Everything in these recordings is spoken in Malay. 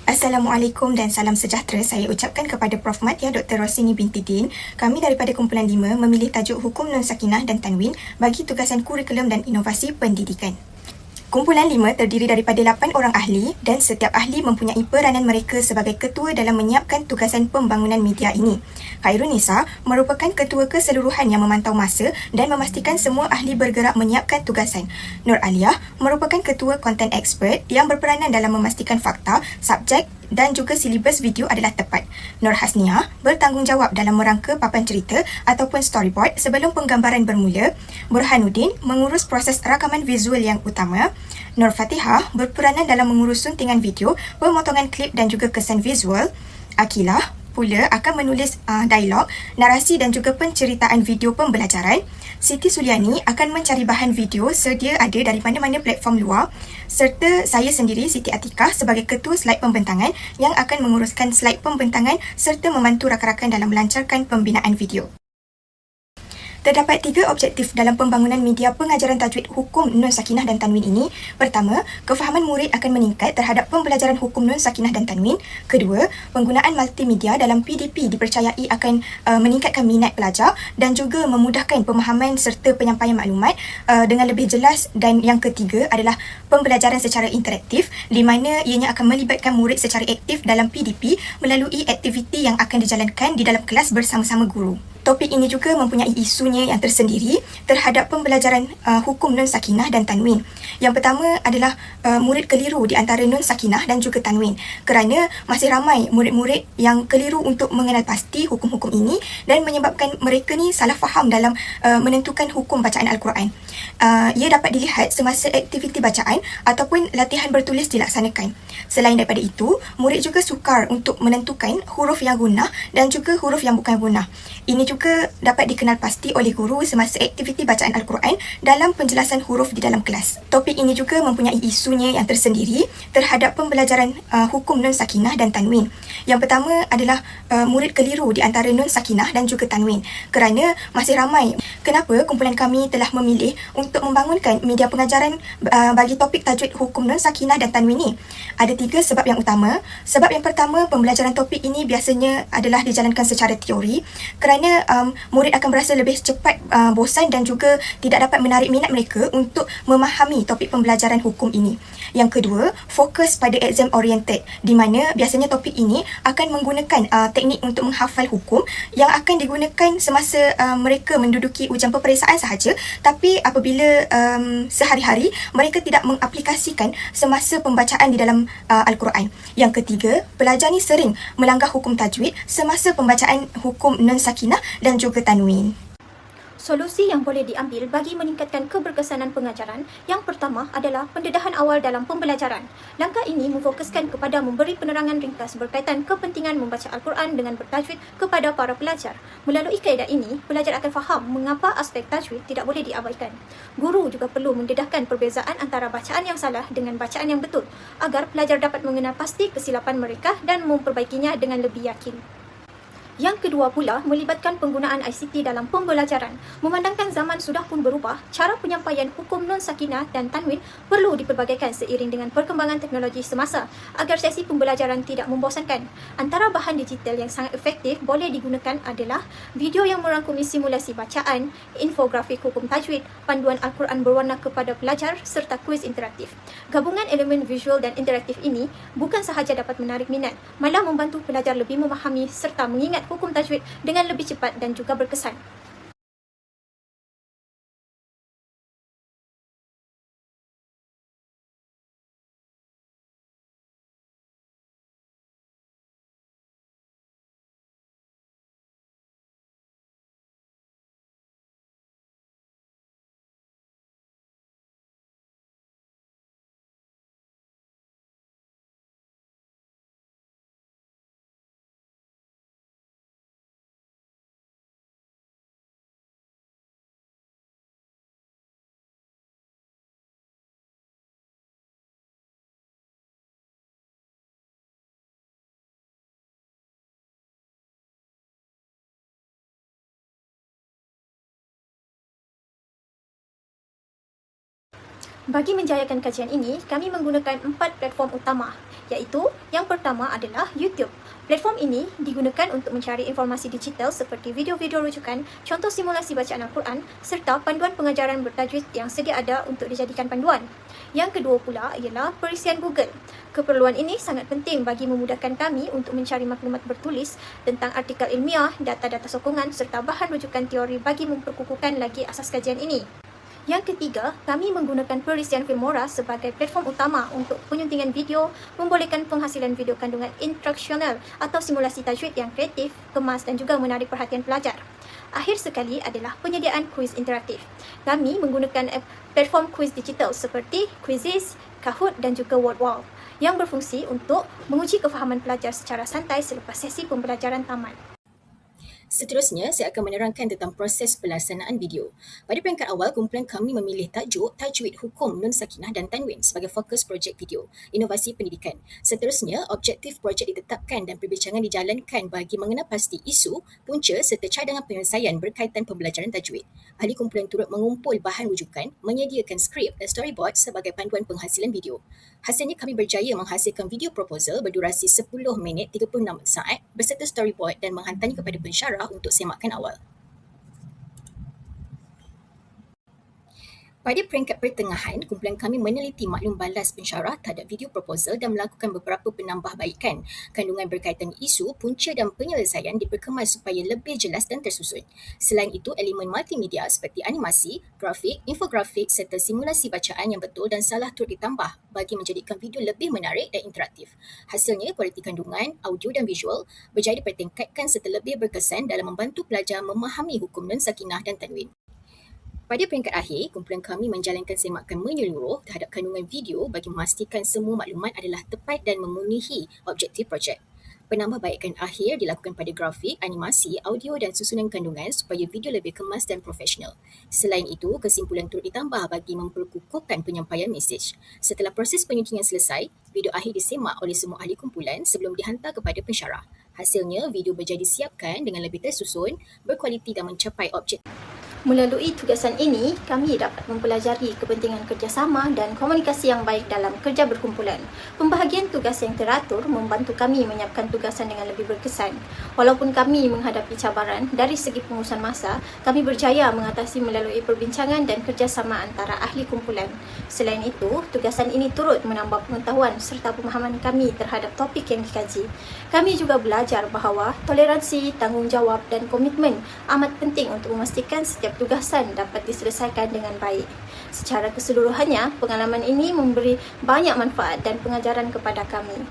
Assalamualaikum dan salam sejahtera saya ucapkan kepada Prof. Mat Dr. Rosini binti Din. Kami daripada kumpulan 5 memilih tajuk Hukum Nun Sakinah dan Tanwin bagi tugasan kurikulum dan inovasi pendidikan. Kumpulan 5 terdiri daripada 8 orang ahli dan setiap ahli mempunyai peranan mereka sebagai ketua dalam menyiapkan tugasan pembangunan media ini. Khairunisa merupakan ketua keseluruhan yang memantau masa dan memastikan semua ahli bergerak menyiapkan tugasan. Nur Aliyah merupakan ketua content expert yang berperanan dalam memastikan fakta, subjek dan juga silibus video adalah tepat. Nur Hasniah bertanggungjawab dalam merangka papan cerita ataupun storyboard sebelum penggambaran bermula. Burhanuddin mengurus proses rakaman visual yang utama. Nur Fatihah berperanan dalam mengurus suntingan video, pemotongan klip dan juga kesan visual. Akilah pula akan menulis dialog, narasi dan juga penceritaan video pembelajaran. Siti Suliani akan mencari bahan video sedia ada dari mana-mana platform luar, serta saya sendiri Siti Atikah sebagai ketua slide pembentangan yang akan menguruskan slide pembentangan serta membantu rakan-rakan dalam melancarkan pembinaan video. Terdapat 3 objektif dalam pembangunan media pengajaran tajwid hukum Nun Sakinah dan Tanwin ini. Pertama, kefahaman murid akan meningkat terhadap pembelajaran hukum Nun Sakinah dan Tanwin. Kedua, penggunaan multimedia dalam PDP dipercayai akan meningkatkan minat pelajar dan juga memudahkan pemahaman serta penyampaian maklumat dengan lebih jelas. Dan yang ketiga adalah pembelajaran secara interaktif di mana ianya akan melibatkan murid secara aktif dalam PDP melalui aktiviti yang akan dijalankan di dalam kelas bersama-sama guru. Topik ini juga mempunyai isunya yang tersendiri terhadap pembelajaran hukum Nun Sakinah dan Tanwin. Yang pertama adalah murid keliru di antara Nun Sakinah dan juga Tanwin kerana masih ramai murid-murid yang keliru untuk mengenal pasti hukum-hukum ini dan menyebabkan mereka ni salah faham dalam menentukan hukum bacaan Al-Quran. Ia dapat dilihat semasa aktiviti bacaan ataupun latihan bertulis dilaksanakan. Selain daripada itu, murid juga sukar untuk menentukan huruf yang gunnah dan juga huruf yang bukan gunnah. Ini juga dapat dikenal pasti oleh guru semasa aktiviti bacaan Al-Quran dalam penjelasan huruf di dalam kelas. Topik ini juga mempunyai isunya yang tersendiri terhadap pembelajaran hukum Nun Sakinah dan Tanwin. Yang pertama adalah murid keliru di antara Nun Sakinah dan juga Tanwin kerana masih ramai. Kenapa kumpulan kami telah memilih untuk membangunkan media pengajaran bagi topik tajwid hukum Nun Sakinah dan Tanwin ini? Ada 3 sebab yang utama. Sebab yang pertama, pembelajaran topik ini biasanya adalah dijalankan secara teori kerana murid akan berasa lebih cepat bosan dan juga tidak dapat menarik minat mereka untuk memahami topik pembelajaran hukum ini. Yang kedua, fokus pada exam oriented di mana biasanya topik ini akan menggunakan teknik untuk menghafal hukum yang akan digunakan semasa mereka menduduki ujian peperiksaan sahaja, tapi apabila sehari-hari mereka tidak mengaplikasikan semasa pembacaan di dalam Al-Quran. Yang ketiga, pelajar ni sering melanggar hukum tajwid semasa pembacaan hukum Nun Sakinah dan juga Tanwin. Solusi yang boleh diambil bagi meningkatkan keberkesanan pengajaran yang pertama adalah pendedahan awal dalam pembelajaran. Langkah ini memfokuskan kepada memberi penerangan ringkas berkaitan kepentingan membaca Al-Quran dengan bertajwid kepada para pelajar. Melalui kaedah ini, pelajar akan faham mengapa aspek tajwid tidak boleh diabaikan. Guru juga perlu mendedahkan perbezaan antara bacaan yang salah dengan bacaan yang betul agar pelajar dapat mengenal pasti kesilapan mereka dan memperbaikinya dengan lebih yakin. Yang kedua pula, melibatkan penggunaan ICT dalam pembelajaran. Memandangkan zaman sudah pun berubah, cara penyampaian hukum Nun Sakinah dan Tanwin perlu diperbagaikan seiring dengan perkembangan teknologi semasa agar sesi pembelajaran tidak membosankan. Antara bahan digital yang sangat efektif boleh digunakan adalah video yang merangkumi simulasi bacaan, infografik hukum tajwid, panduan Al-Quran berwarna kepada pelajar serta kuis interaktif. Gabungan elemen visual dan interaktif ini bukan sahaja dapat menarik minat, malah membantu pelajar lebih memahami serta mengingat hukum tajwid dengan lebih cepat dan juga berkesan. Bagi menjayakan kajian ini, kami menggunakan 4 platform utama, iaitu yang pertama adalah YouTube. Platform ini digunakan untuk mencari informasi digital seperti video-video rujukan, contoh simulasi bacaan Al-Quran serta panduan pengajaran bertajwid yang sedia ada untuk dijadikan panduan. Yang kedua pula ialah perisian Google. Keperluan ini sangat penting bagi memudahkan kami untuk mencari maklumat bertulis tentang artikel ilmiah, data-data sokongan serta bahan rujukan teori bagi memperkukuhkan lagi asas kajian ini. Yang ketiga, kami menggunakan perisian Filmora sebagai platform utama untuk penyuntingan video, membolehkan penghasilan video kandungan instruksional atau simulasi tajwid yang kreatif, kemas dan juga menarik perhatian pelajar. Akhir sekali adalah penyediaan kuis interaktif. Kami menggunakan platform kuis digital seperti Quizizz, Kahoot dan juga WordWall yang berfungsi untuk menguji kefahaman pelajar secara santai selepas sesi pembelajaran tamat. Seterusnya, saya akan menerangkan tentang proses pelaksanaan video. Pada peringkat awal, kumpulan kami memilih tajuk Tajwid Hukum Nun Sakinah dan Tanwin sebagai fokus projek video, inovasi pendidikan. Seterusnya, objektif projek ditetapkan dan perbincangan dijalankan bagi mengenal pasti isu, punca serta cadangan penyelesaian berkaitan pembelajaran tajwid. Ahli kumpulan turut mengumpul bahan rujukan, menyediakan skrip dan storyboard sebagai panduan penghasilan video. Hasilnya kami berjaya menghasilkan video proposal berdurasi 10 minit 36 saat berserta storyboard dan menghantarnya kepada pensyarah untuk semakan awal. Pada peringkat pertengahan, kumpulan kami meneliti maklum balas pensyarah terhadap video proposal dan melakukan beberapa penambahbaikan. Kandungan berkaitan isu, punca dan penyelesaian diperkemas supaya lebih jelas dan tersusun. Selain itu, elemen multimedia seperti animasi, grafik, infografik serta simulasi bacaan yang betul dan salah turut ditambah bagi menjadikan video lebih menarik dan interaktif. Hasilnya, kualiti kandungan, audio dan visual berjaya dipertingkatkan serta lebih berkesan dalam membantu pelajar memahami hukum Nun Sakinah dan Tanwin. Pada peringkat akhir, kumpulan kami menjalankan semakan menyeluruh terhadap kandungan video bagi memastikan semua maklumat adalah tepat dan memenuhi objektif projek. Penambahbaikan akhir dilakukan pada grafik, animasi, audio dan susunan kandungan supaya video lebih kemas dan profesional. Selain itu, kesimpulan turut ditambah bagi memperkukuhkan penyampaian mesej. Setelah proses penyuntingan selesai, video akhir disemak oleh semua ahli kumpulan sebelum dihantar kepada pensyarah. Hasilnya, video berjaya disiapkan dengan lebih tersusun, berkualiti dan mencapai objektif. Melalui tugasan ini, kami dapat mempelajari kepentingan kerjasama dan komunikasi yang baik dalam kerja berkumpulan. Pembahagian tugas yang teratur membantu kami menyiapkan tugasan dengan lebih berkesan. Walaupun kami menghadapi cabaran dari segi pengurusan masa, kami berjaya mengatasi melalui perbincangan dan kerjasama antara ahli kumpulan. Selain itu, tugasan ini turut menambah pengetahuan serta pemahaman kami terhadap topik yang dikaji. Kami juga belajar bahawa toleransi, tanggungjawab dan komitmen amat penting untuk memastikan setiap tugasan dapat diselesaikan dengan baik. Secara keseluruhannya, pengalaman ini memberi banyak manfaat dan pengajaran kepada kami.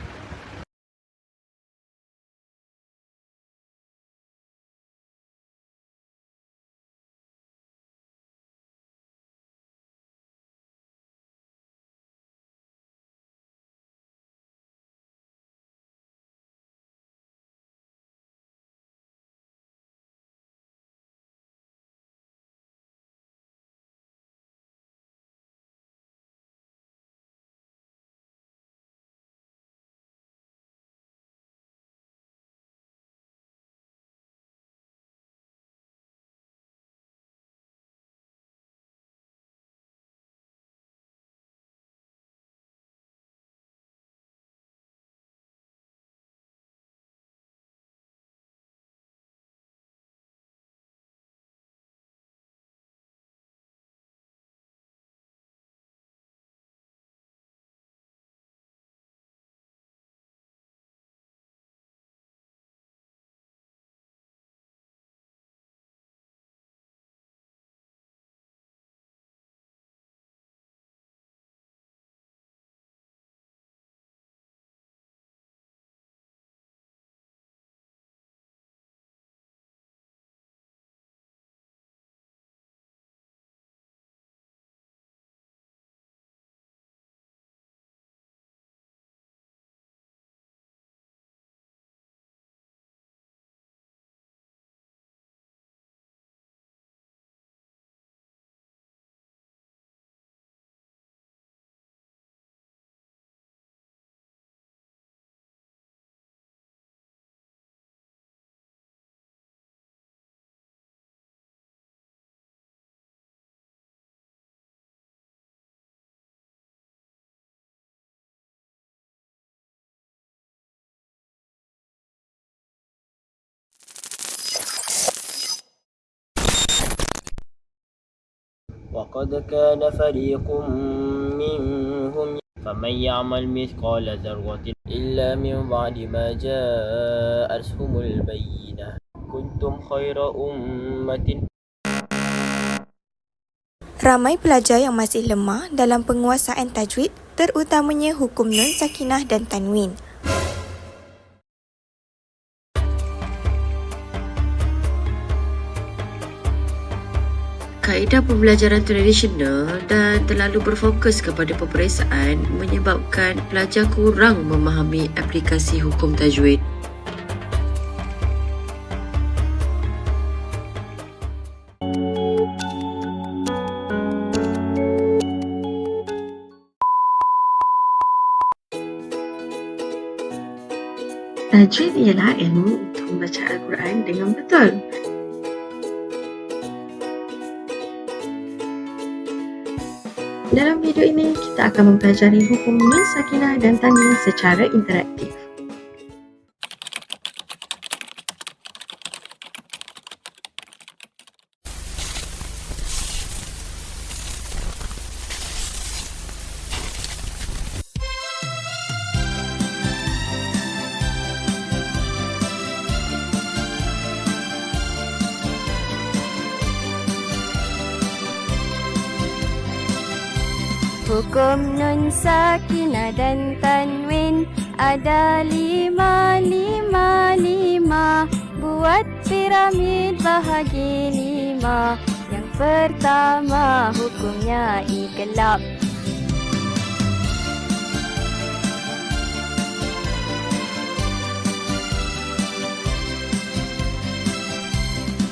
وقد كان فريق منهم فمن يعمل مثقال ذرة إلا من بعد ما جاءتهم البينة كنتم خير أمة. Ramai pelajar yang masih lemah dalam penguasaan tajwid, terutamanya hukum nun sakinah dan tanwin. Kaedah pembelajaran tradisional dan terlalu berfokus kepada peperiksaan menyebabkan pelajar kurang memahami aplikasi hukum tajwid. Tajwid ialah ilmu untuk membaca Al-Quran dengan betul. Dalam video ini, kita akan mempelajari hukum nun sakinah dan tanwin secara interaktif. Hukum nun sakinah dan tanwin ada 5, 5, 5. Buat piramid bahagi 5. Yang pertama hukumnya iqlab.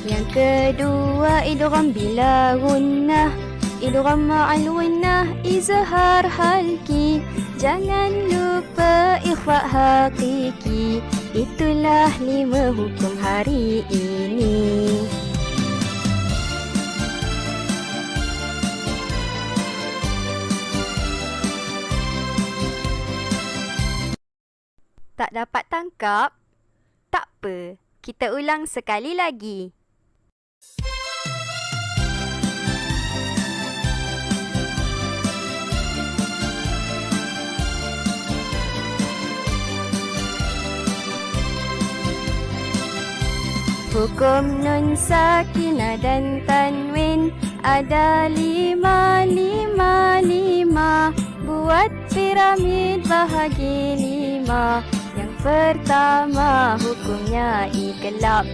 Yang kedua idgham bila gunnah. Idgham ma'al gunnah izhar halki. Jangan lupa ikhfa hakiki. Itulah 5 hukum hari ini. Tak dapat tangkap? Tak apa, kita ulang sekali lagi. Hukum nun sakinah dan tanwin ada 5, 5, 5. Buat piramid bahagi 5. Yang pertama hukumnya iqlab.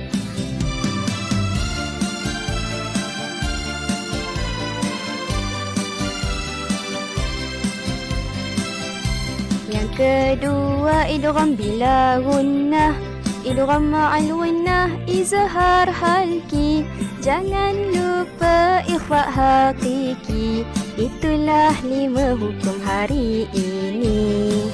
Yang kedua idgham bila gunnah. Idgham ma'al gunnah izhar halki. Jangan lupa ikhfa hakiki. Itulah 5 hukum hari ini.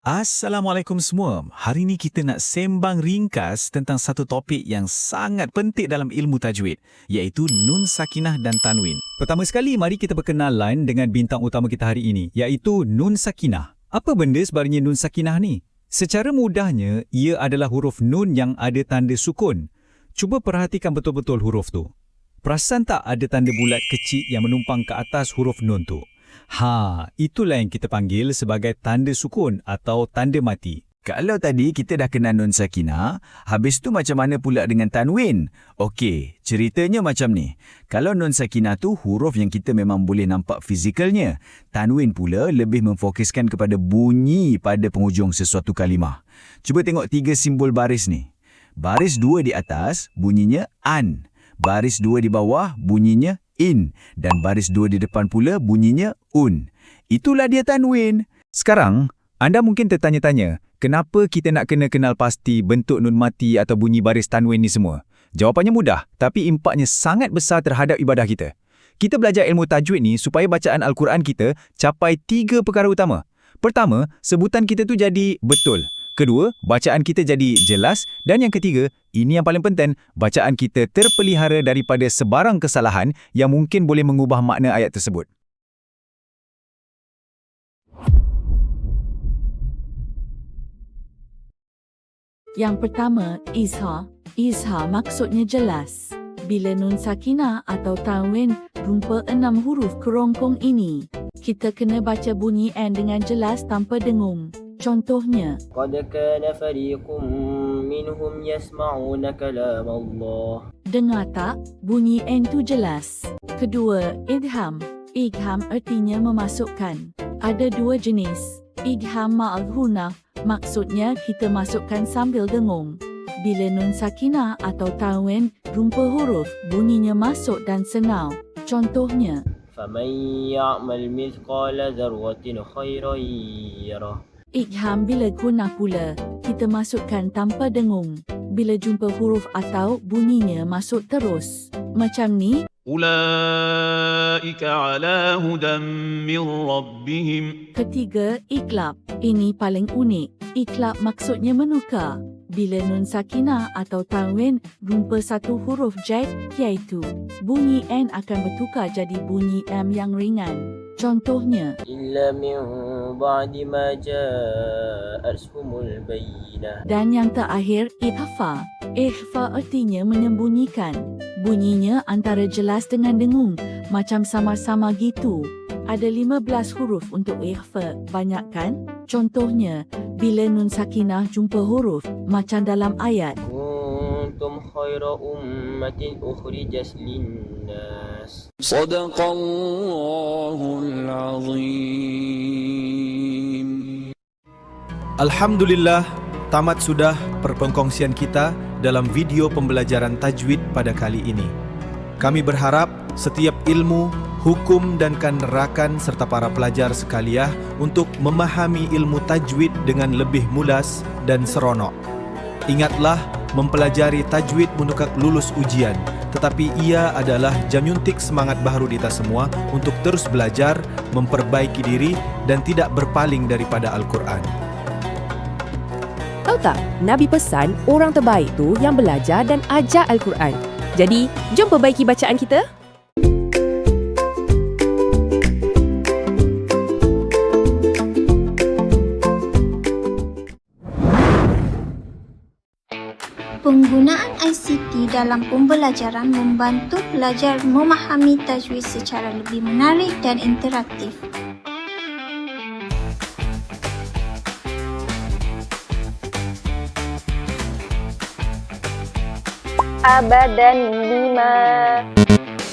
Assalamualaikum semua. Hari ini kita nak sembang ringkas tentang satu topik yang sangat penting dalam ilmu tajwid, iaitu nun sakinah dan tanwin. Pertama sekali, mari kita berkenalan dengan bintang utama kita hari ini, iaitu nun sakinah. Apa benda sebenarnya nun sakinah ni? Secara mudahnya, ia adalah huruf nun yang ada tanda sukun. Cuba perhatikan betul-betul huruf tu. Perasan tak ada tanda bulat kecil yang menumpang ke atas huruf nun tu? Itulah yang kita panggil sebagai tanda sukun atau tanda mati. Kalau tadi kita dah kenal nun sakinah, habis tu macam mana pula dengan tanwin? Okey, ceritanya macam ni. Kalau nun sakinah tu huruf yang kita memang boleh nampak fizikalnya. Tanwin pula lebih memfokuskan kepada bunyi pada penghujung sesuatu kalimah. Cuba tengok 3 simbol baris ni. Baris 2 di atas bunyinya an. Baris 2 di bawah bunyinya in. Dan baris 2 di depan pula bunyinya un. Itulah dia tanwin. Sekarang, anda mungkin tertanya-tanya, kenapa kita nak kena kenal pasti bentuk nun mati atau bunyi baris tanwin ni semua? Jawapannya mudah, tapi impaknya sangat besar terhadap ibadah kita. Kita belajar ilmu tajwid ni supaya bacaan Al-Quran kita capai 3 perkara utama. Pertama, sebutan kita tu jadi betul. Kedua, bacaan kita jadi jelas. Dan yang ketiga, ini yang paling penting, bacaan kita terpelihara daripada sebarang kesalahan yang mungkin boleh mengubah makna ayat tersebut. Yang pertama, izhar. Izhar maksudnya jelas. Bila nun sakinah atau tanwin rupa 6 huruf kerongkong ini, kita kena baca bunyi N dengan jelas tanpa dengung. Contohnya, قد كان فريق منهم يسمعون كلام الله. dengar tak? Bunyi N tu jelas. Kedua, idgham. Idgham artinya memasukkan. Ada 2 jenis. Idgham ma'al ghunah, maksudnya kita masukkan sambil dengung. Bila nun sakinah atau tanwin rupa huruf, bunyinya masuk dan senau. Contohnya, فمن يعمل مثقال ذرة خيرا يره. idgham bila ghunah pula, kita masukkan tanpa dengung. Bila jumpa huruf atau bunyinya masuk terus. Macam ni, أولئك على هدى من ربهم. Ketiga, iklab. Ini paling unik. Iklab maksudnya menukar. Bila nun sakinah atau tanwin rupa 1 huruf jaid, iaitu bunyi N akan bertukar jadi bunyi M yang ringan. Contohnya, إلا من بعد ما جاءتهم البينة. dan yang terakhir, ikhfa. Ikhfa artinya menyembunyikan. Bunyinya antara jelas dengan dengung, macam samar-samar gitu. Ada 15 huruf untuk ikhfa, banyak kan? Contohnya, bila nun sakinah jumpa huruf, macam dalam ayat. كنتم خير أمة أخرجت للناس. صدق الله العظيم. Alhamdulillah, tamat sudah perkongsian kita dalam video pembelajaran tajwid pada kali ini. Kami berharap setiap ilmu, hukum dan rakan serta para pelajar sekalian untuk memahami ilmu tajwid dengan lebih mulas dan seronok. Ingatlah, mempelajari tajwid menukar lulus ujian, tetapi ia adalah janyuntik semangat baharu kita semua untuk terus belajar, memperbaiki diri dan tidak berpaling daripada Al-Quran. Tahu tak, Nabi pesan orang terbaik tu yang belajar dan ajar Al-Quran. Jadi, jom perbaiki bacaan kita. Penggunaan ICT dalam pembelajaran membantu pelajar memahami tajwid secara lebih menarik dan interaktif.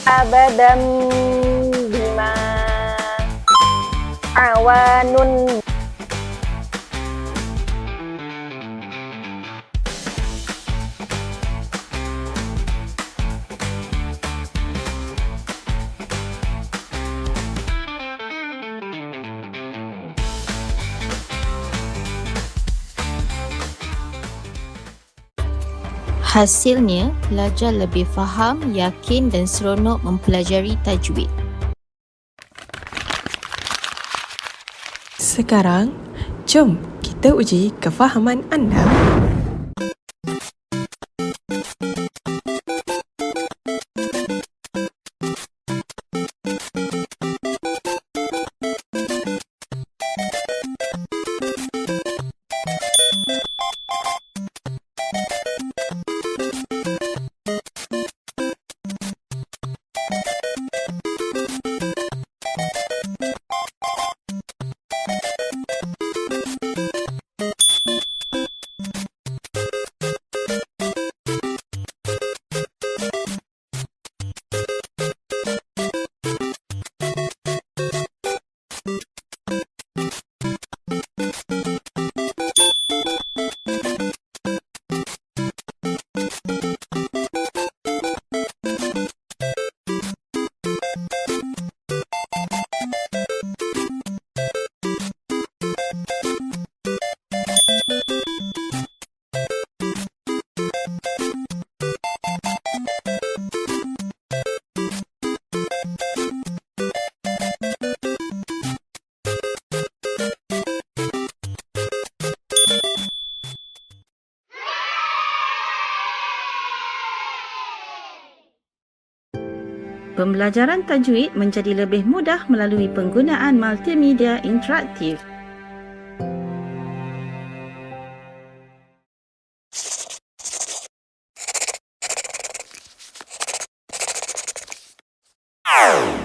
Abadan bima awanun. Hasilnya, pelajar lebih faham, yakin dan seronok mempelajari tajwid. Sekarang, jom kita uji kefahaman anda. Pembelajaran tajwid menjadi lebih mudah melalui penggunaan multimedia interaktif. Wow!